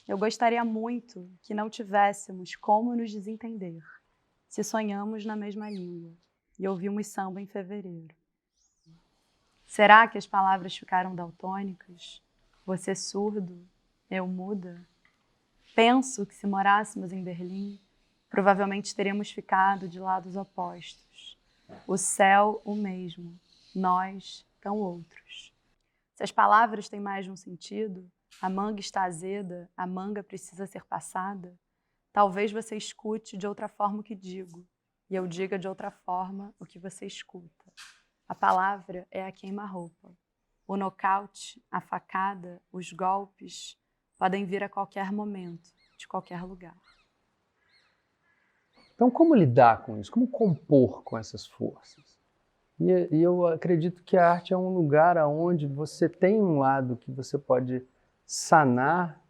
Eu gostaria muito que não tivéssemos como nos desentender, se sonhamos na mesma língua e ouvimos samba em fevereiro. Será que as palavras ficaram daltônicas? Você surdo, eu muda? Penso que se morássemos em Berlim, provavelmente teríamos ficado de lados opostos. O céu o mesmo, nós tão outros. Se as palavras têm mais de um sentido, a manga está azeda, a manga precisa ser passada, talvez você escute de outra forma o que digo, e eu diga de outra forma o que você escuta. A palavra é a queima-roupa. O nocaute, a facada, os golpes podem vir a qualquer momento, de qualquer lugar. Então, como lidar com isso? Como compor com essas forças? E eu acredito que a arte é um lugar onde você tem um lado que você pode sanar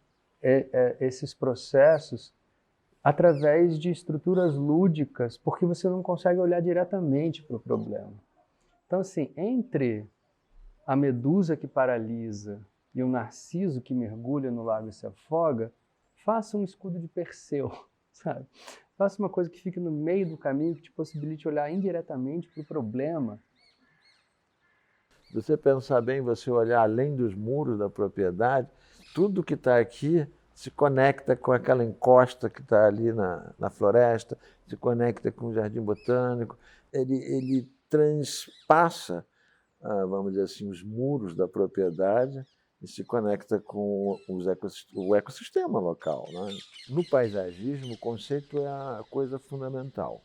esses processos através de estruturas lúdicas, porque você não consegue olhar diretamente para o problema. Então, assim, entre a medusa que paralisa e o narciso que mergulha no lago e se afoga, faça um escudo de Perseu, sabe? Faça uma coisa que fique no meio do caminho, que te possibilite olhar indiretamente para o problema. Se você pensar bem, você olhar além dos muros da propriedade, tudo que está aqui se conecta com aquela encosta que está ali na floresta, se conecta com o jardim botânico, ele transpassa, vamos dizer assim, os muros da propriedade e se conecta com o ecossistema local, né? No paisagismo, o conceito é a coisa fundamental.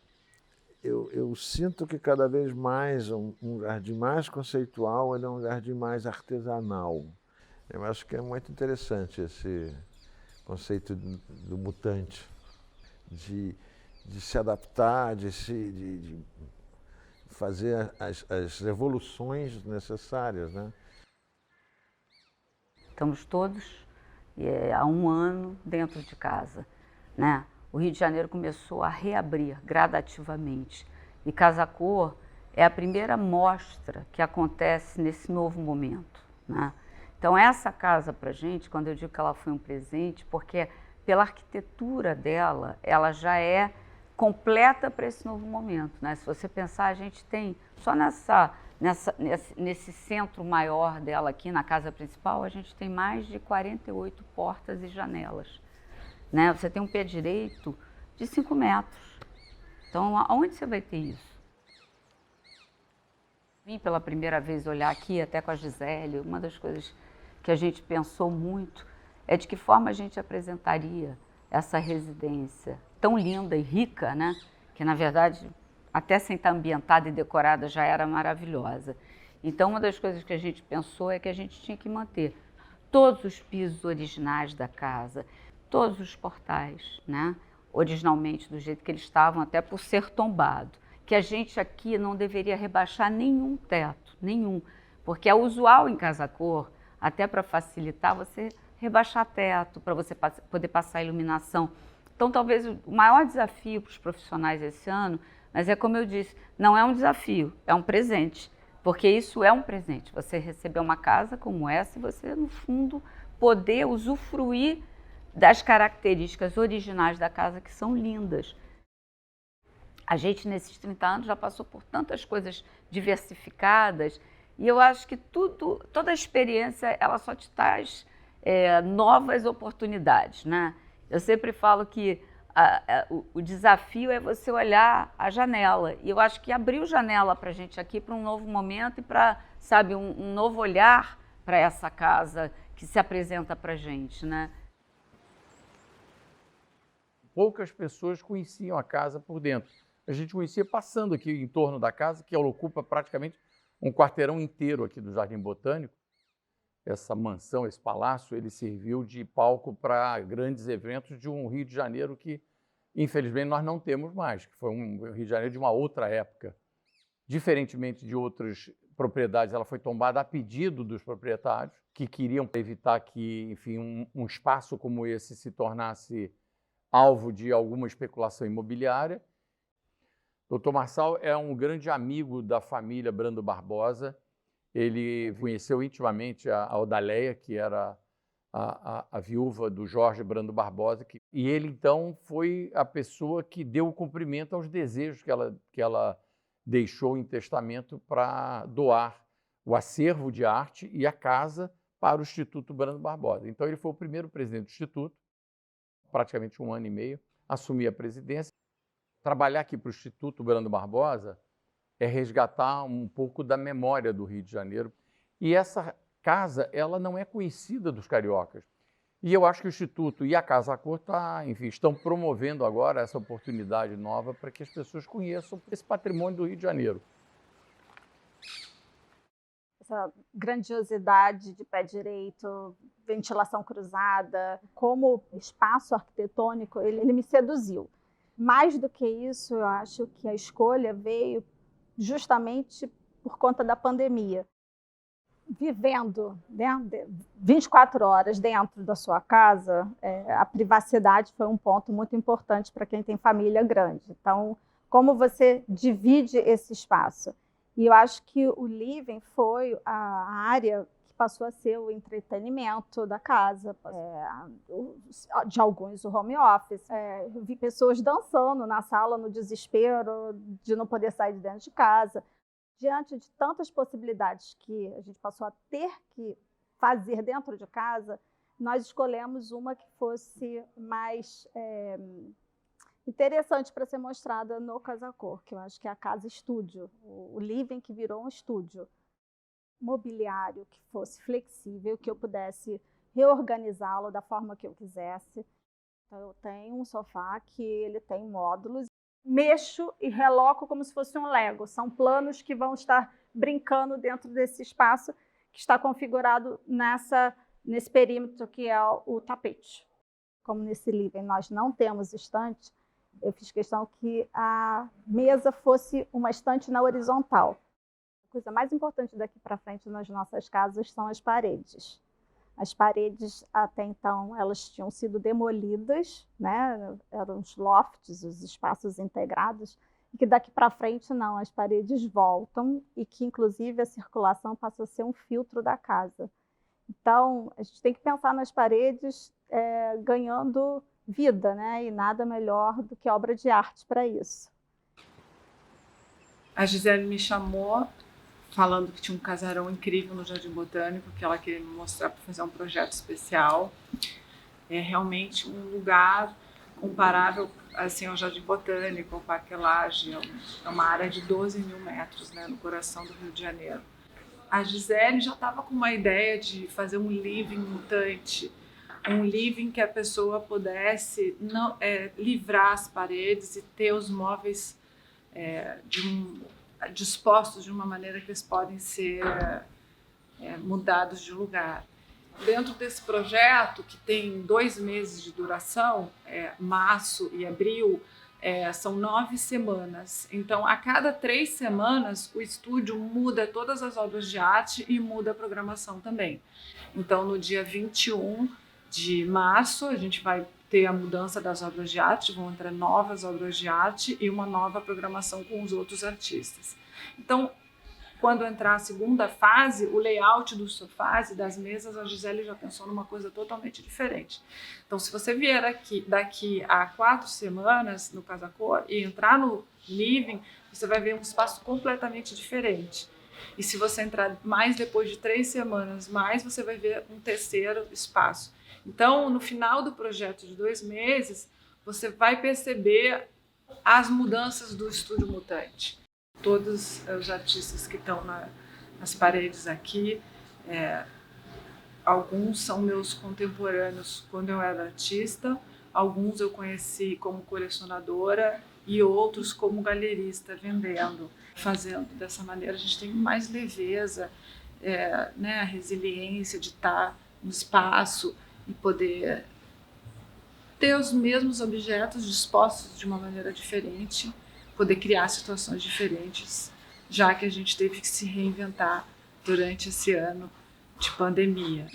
Eu sinto que cada vez mais um jardim mais conceitual ele é um jardim mais artesanal. Eu acho que é muito interessante esse conceito do mutante, de se adaptar, de fazer as revoluções necessárias, né? Estamos todos há um ano dentro de casa, né? O Rio de Janeiro começou a reabrir gradativamente e Casa Cor é a primeira mostra que acontece nesse novo momento, né? Então essa casa para a gente, quando eu digo que ela foi um presente, porque pela arquitetura dela, ela já é completa para esse novo momento, né? Se você pensar, a gente tem só nesse centro maior dela aqui, na casa principal, a gente tem mais de 48 portas e janelas, né? Você tem um pé direito de 5 metros. Então, aonde você vai ter isso? Vim pela primeira vez olhar aqui, até com a Gisele, uma das coisas que a gente pensou muito é de que forma a gente apresentaria essa residência tão linda e rica, né? Que, na verdade, até sem estar ambientada e decorada, já era maravilhosa. Então, uma das coisas que a gente pensou é que a gente tinha que manter todos os pisos originais da casa, todos os portais, né? Originalmente do jeito que eles estavam, até por ser tombado. Que a gente aqui não deveria rebaixar nenhum teto, nenhum. Porque é usual em Casa Cor, até para facilitar, você rebaixar teto, para você poder passar iluminação. Então, talvez o maior desafio para os profissionais esse ano, mas é como eu disse, não é um desafio, é um presente. Porque isso é um presente, você receber uma casa como essa e você, no fundo, poder usufruir das características originais da casa, que são lindas. A gente, nesses 30 anos, já passou por tantas coisas diversificadas e eu acho que toda a experiência, ela só te traz novas oportunidades, né? Eu sempre falo que o desafio é você olhar a janela. E eu acho que abriu janela para a gente aqui para um novo momento e para, sabe, um novo olhar para essa casa que se apresenta para a gente, né? Poucas pessoas conheciam a casa por dentro. A gente conhecia passando aqui em torno da casa, que ela ocupa praticamente um quarteirão inteiro aqui do Jardim Botânico. Essa mansão, esse palácio, ele serviu de palco para grandes eventos de um Rio de Janeiro que, infelizmente, nós não temos mais, que foi um Rio de Janeiro de uma outra época. Diferentemente de outras propriedades, ela foi tombada a pedido dos proprietários, que queriam evitar que, enfim, um espaço como esse se tornasse alvo de alguma especulação imobiliária. Dr. Marçal é um grande amigo da família Brando Barbosa. Ele conheceu intimamente a Odaleia, que era a viúva do Jorge Brando Barbosa, e ele, então, foi a pessoa que deu o cumprimento aos desejos que ela deixou em testamento para doar o acervo de arte e a casa para o Instituto Brando Barbosa. Então, ele foi o primeiro presidente do Instituto, praticamente 1 ano e meio, assumir a presidência. Trabalhar aqui para o Instituto Brando Barbosa é resgatar um pouco da memória do Rio de Janeiro. E essa casa, ela não é conhecida dos cariocas. E eu acho que o Instituto e a Casa Cor estão promovendo agora essa oportunidade nova para que as pessoas conheçam esse patrimônio do Rio de Janeiro. Essa grandiosidade de pé direito, ventilação cruzada, como espaço arquitetônico, ele me seduziu. Mais do que isso, eu acho que a escolha veio justamente por conta da pandemia. Vivendo 24 horas dentro da sua casa, a privacidade foi um ponto muito importante para quem tem família grande. Então, como você divide esse espaço? E eu acho que o living foi a área que passou a ser o entretenimento da casa, de alguns o home office. Eu vi pessoas dançando na sala no desespero de não poder sair de dentro de casa. Diante de tantas possibilidades que a gente passou a ter que fazer dentro de casa, nós escolhemos uma que fosse mais interessante para ser mostrada no Casa Cor, que eu acho que é a casa estúdio, o living que virou um estúdio. Mobiliário que fosse flexível, que eu pudesse reorganizá-lo da forma que eu quisesse. Então, eu tenho um sofá que ele tem módulos. Mexo e reloco como se fosse um Lego. São planos que vão estar brincando dentro desse espaço que está configurado nesse perímetro que é o tapete. Como nesse living nós não temos estante, eu fiz questão que a mesa fosse uma estante na horizontal. A coisa mais importante daqui para frente nas nossas casas são as paredes. As paredes, até então, elas tinham sido demolidas, né? Eram os lofts, os espaços integrados, e que daqui para frente, não, as paredes voltam e que, inclusive, a circulação passa a ser um filtro da casa. Então, a gente tem que pensar nas paredes ganhando vida, né? E nada melhor do que obra de arte para isso. A Gisele me chamou falando que tinha um casarão incrível no Jardim Botânico, que ela queria me mostrar para fazer um projeto especial. É realmente um lugar comparável assim, ao Jardim Botânico, ao Parque Lage. É uma área de 12 mil metros, né, no coração do Rio de Janeiro. A Gisele já estava com uma ideia de fazer um living mutante, um living que a pessoa pudesse livrar as paredes e ter os móveis dispostos de uma maneira que eles podem ser mudados de lugar. Dentro desse projeto, que tem 2 meses de duração, março e abril, são 9 semanas. Então, a cada 3 semanas, o estúdio muda todas as obras de arte e muda a programação também. Então, no dia 21 de março, a gente vai ter a mudança das obras de arte, vão entrar novas obras de arte e uma nova programação com os outros artistas. Então, quando entrar a segunda fase, o layout dos sofás e das mesas, a Gisele já pensou numa coisa totalmente diferente. Então, se você vier daqui a 4 semanas no Casa Cor e entrar no living, você vai ver um espaço completamente diferente. E se você entrar mais depois de 3 semanas, você vai ver um terceiro espaço. Então, no final do projeto de 2 meses, você vai perceber as mudanças do Estúdio Mutante. Todos os artistas que estão nas paredes aqui, alguns são meus contemporâneos quando eu era artista, alguns eu conheci como colecionadora e outros como galerista, vendendo. Fazendo dessa maneira, a gente tem mais leveza, a resiliência de estar no espaço e poder ter os mesmos objetos dispostos de uma maneira diferente, poder criar situações diferentes, já que a gente teve que se reinventar durante esse ano de pandemia.